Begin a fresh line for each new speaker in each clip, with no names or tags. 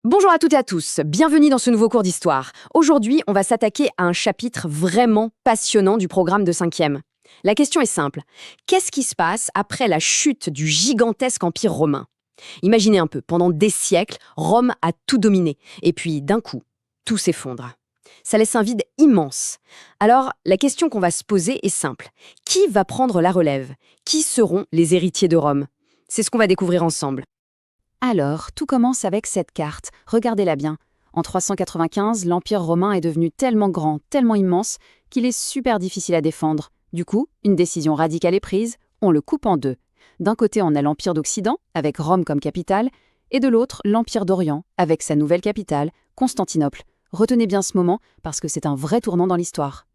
Bonjour à toutes et à tous, bienvenue dans ce nouveau cours d'histoire. Aujourd'hui, on va s'attaquer à un chapitre vraiment passionnant du programme de 5e. La question est simple, qu'est-ce qui se passe après la chute du gigantesque empire romain? Imaginez un peu, pendant des siècles, Rome a tout dominé, et puis d'un coup, tout s'effondre. Ça laisse un vide immense. Alors, la question qu'on va se poser est simple. Qui va prendre la relève? Qui seront les héritiers de Rome? C'est ce qu'on va découvrir ensemble.
Alors, tout commence avec cette carte. Regardez-la bien. En 395, l'Empire romain est devenu tellement grand, tellement immense, qu'il est super difficile à défendre. Du coup, une décision radicale est prise, on le coupe en deux. D'un côté, on a l'Empire d'Occident, avec Rome comme capitale, et de l'autre, l'Empire d'Orient, avec sa nouvelle capitale, Constantinople. Retenez bien ce moment, parce que c'est un vrai tournant dans l'histoire.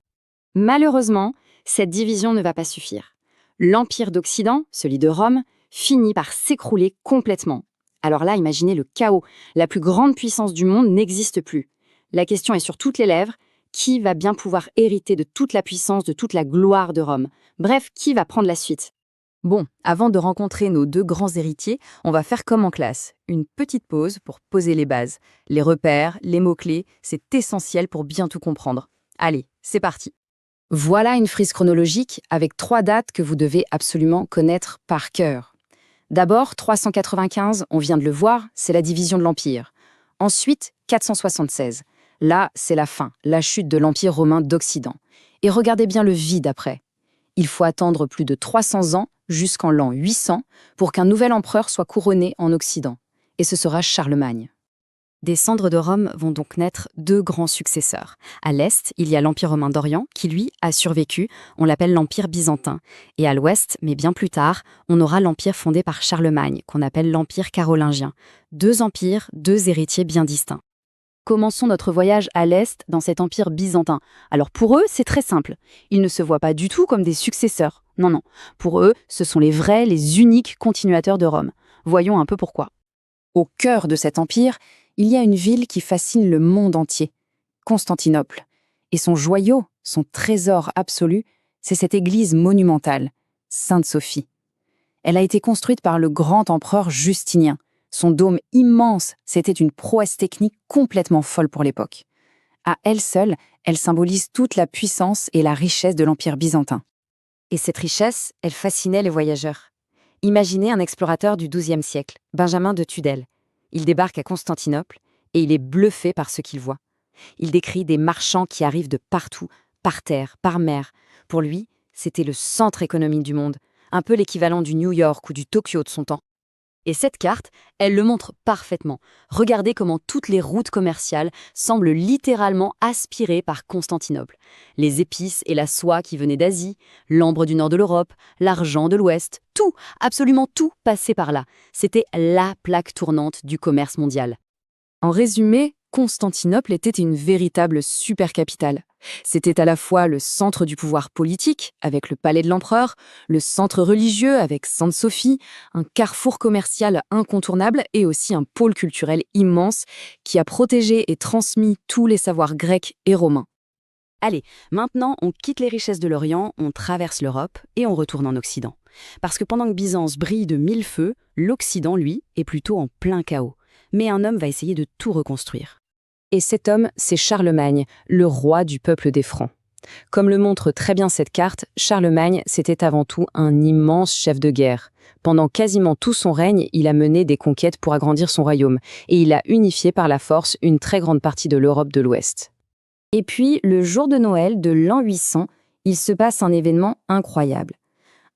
Malheureusement, cette division ne va pas suffire. L'Empire d'Occident, celui de Rome, finit par s'écrouler complètement. Alors là, imaginez le chaos. La plus grande puissance du monde n'existe plus. La question est sur toutes les lèvres. Qui va bien pouvoir hériter de toute la puissance, de toute la gloire de Rome? Bref, qui va prendre la suite?
Bon, avant de rencontrer nos deux grands héritiers, on va faire comme en classe. Une petite pause pour poser les bases. Les repères, les mots-clés, c'est essentiel pour bien tout comprendre. Allez, c'est parti.
Voilà une frise chronologique avec 3 dates que vous devez absolument connaître par cœur. D'abord, 395, on vient de le voir, c'est la division de l'Empire. Ensuite, 476. Là, c'est la fin, la chute de l'Empire romain d'Occident. Et regardez bien le vide après. Il faut attendre plus de 300 ans, jusqu'en l'an 800, pour qu'un nouvel empereur soit couronné en Occident. Et ce sera Charlemagne. Des cendres de Rome vont donc naître 2 grands successeurs. À l'est, il y a l'Empire romain d'Orient, qui lui a survécu, on l'appelle l'Empire byzantin. Et à l'ouest, mais bien plus tard, on aura l'Empire fondé par Charlemagne, qu'on appelle l'Empire carolingien. 2 empires, 2 héritiers bien distincts.
Commençons notre voyage à l'Est dans cet empire byzantin. Alors pour eux, c'est très simple. Ils ne se voient pas du tout comme des successeurs. Non, non. Pour eux, ce sont les vrais, les uniques continuateurs de Rome. Voyons un peu pourquoi.
Au cœur de cet empire, il y a une ville qui fascine le monde entier, Constantinople. Et son joyau, son trésor absolu, c'est cette église monumentale, Sainte-Sophie. Elle a été construite par le grand empereur Justinien. Son dôme immense, c'était une prouesse technique complètement folle pour l'époque. À elle seule, elle symbolise toute la puissance et la richesse de l'Empire byzantin. Et cette richesse, elle fascinait les voyageurs. Imaginez un explorateur du XIIe siècle, Benjamin de Tudel. Il débarque à Constantinople et il est bluffé par ce qu'il voit. Il décrit des marchands qui arrivent de partout, par terre, par mer. Pour lui, c'était le centre économique du monde, un peu l'équivalent du New York ou du Tokyo de son temps. Et cette carte, elle le montre parfaitement. Regardez comment toutes les routes commerciales semblent littéralement aspirées par Constantinople. Les épices et la soie qui venaient d'Asie, l'ambre du nord de l'Europe, l'argent de l'Ouest, tout, absolument tout passait par là. C'était la plaque tournante du commerce mondial. En résumé, Constantinople était une véritable supercapitale. C'était à la fois le centre du pouvoir politique, avec le palais de l'empereur, le centre religieux, avec Sainte-Sophie, un carrefour commercial incontournable et aussi un pôle culturel immense qui a protégé et transmis tous les savoirs grecs et romains. Allez, maintenant on quitte les richesses de l'Orient, on traverse l'Europe et on retourne en Occident. Parce que pendant que Byzance brille de 1000 feux, l'Occident, lui, est plutôt en plein chaos. Mais un homme va essayer de tout reconstruire. Et cet homme, c'est Charlemagne, le roi du peuple des Francs. Comme le montre très bien cette carte, Charlemagne, c'était avant tout un immense chef de guerre. Pendant quasiment tout son règne, il a mené des conquêtes pour agrandir son royaume, et il a unifié par la force une très grande partie de l'Europe de l'Ouest. Et puis, le jour de Noël de l'an 800, il se passe un événement incroyable.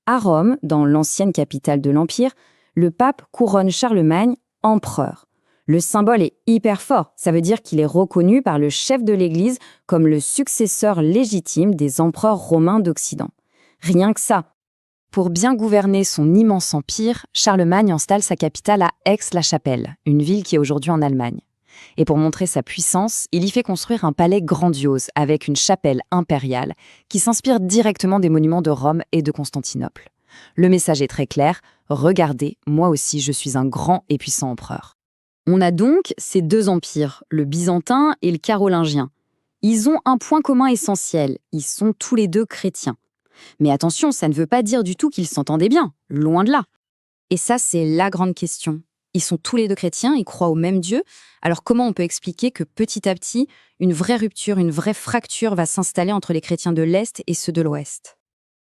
À Rome, dans l'ancienne capitale de l'Empire, le pape couronne Charlemagne empereur. Le symbole est hyper fort, ça veut dire qu'il est reconnu par le chef de l'Église comme le successeur légitime des empereurs romains d'Occident. Rien que ça. Pour bien gouverner son immense empire, Charlemagne installe sa capitale à Aix-la-Chapelle, une ville qui est aujourd'hui en Allemagne. Et pour montrer sa puissance, il y fait construire un palais grandiose avec une chapelle impériale qui s'inspire directement des monuments de Rome et de Constantinople. Le message est très clair, regardez, moi aussi je suis un grand et puissant empereur. On a donc ces 2 empires, le byzantin et le carolingien. Ils ont un point commun essentiel, ils sont tous les 2 chrétiens. Mais attention, ça ne veut pas dire du tout qu'ils s'entendaient bien, loin de là. Et ça, c'est la grande question.
Ils sont tous les deux chrétiens, ils croient au même Dieu. Alors comment on peut expliquer que petit à petit, une vraie rupture, une vraie fracture va s'installer entre les chrétiens de l'Est et ceux de l'Ouest?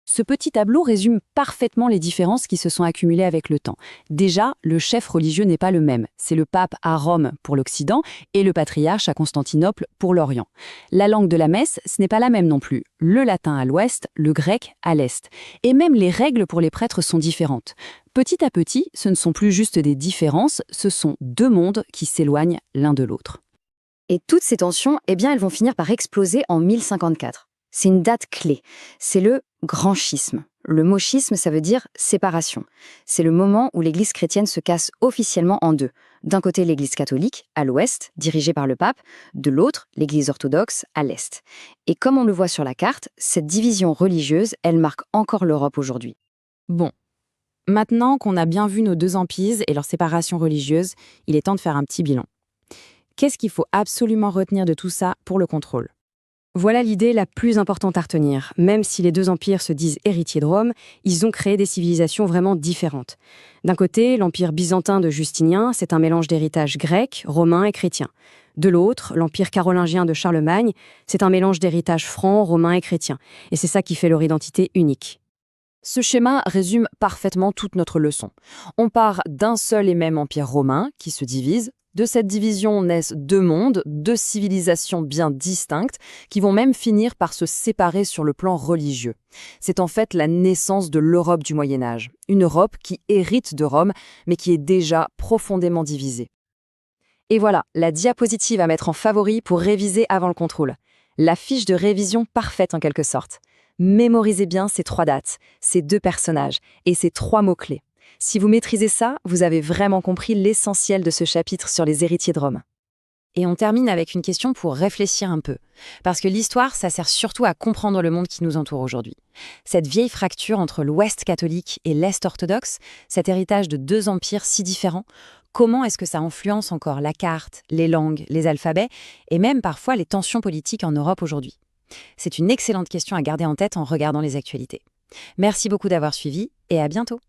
Ce petit tableau résume parfaitement les différences qui se sont accumulées avec le temps. Déjà, le chef religieux n'est pas le même. C'est le pape à Rome pour l'Occident et le patriarche à Constantinople pour l'Orient. La langue de la messe, ce n'est pas la même non plus. Le latin à l'ouest, le grec à l'est. Et même les règles pour les prêtres sont différentes. Petit à petit, ce ne sont plus juste des différences, ce sont deux mondes qui s'éloignent l'un de l'autre. Et toutes ces tensions, elles vont finir par exploser en 1054. C'est une date clé. C'est le grand schisme. Le mot schisme, ça veut dire séparation. C'est le moment où l'Église chrétienne se casse officiellement en deux. D'un côté, l'Église catholique, à l'ouest, dirigée par le pape, de l'autre, l'Église orthodoxe, à l'est. Et comme on le voit sur la carte, cette division religieuse, elle marque encore l'Europe aujourd'hui. Bon, maintenant qu'on a bien vu nos deux empires et leur séparation religieuse, il est temps de faire un petit bilan. Qu'est-ce qu'il faut absolument retenir de tout ça pour le contrôle ?
Voilà l'idée la plus importante à retenir. Même si les deux empires se disent héritiers de Rome, ils ont créé des civilisations vraiment différentes. D'un côté, l'empire byzantin de Justinien, c'est un mélange d'héritage grec, romain et chrétien. De l'autre, l'empire carolingien de Charlemagne, c'est un mélange d'héritage franc, romain et chrétien. Et c'est ça qui fait leur identité unique.
Ce schéma résume parfaitement toute notre leçon. On part d'un seul et même empire romain qui se divise. De cette division naissent deux mondes, deux civilisations bien distinctes, qui vont même finir par se séparer sur le plan religieux. C'est en fait la naissance de l'Europe du Moyen-Âge, une Europe qui hérite de Rome, mais qui est déjà profondément divisée. Et voilà, la diapositive à mettre en favori pour réviser avant le contrôle. La fiche de révision parfaite en quelque sorte. Mémorisez bien ces trois dates, ces deux personnages et ces trois mots-clés. Si vous maîtrisez ça, vous avez vraiment compris l'essentiel de ce chapitre sur les héritiers de Rome. Et on termine avec une question pour réfléchir un peu. Parce que l'histoire, ça sert surtout à comprendre le monde qui nous entoure aujourd'hui. Cette vieille fracture entre l'Ouest catholique et l'Est orthodoxe, cet héritage de deux empires si différents, comment est-ce que ça influence encore la carte, les langues, les alphabets, et même parfois les tensions politiques en Europe aujourd'hui? C'est une excellente question à garder en tête en regardant les actualités. Merci beaucoup d'avoir suivi et à bientôt.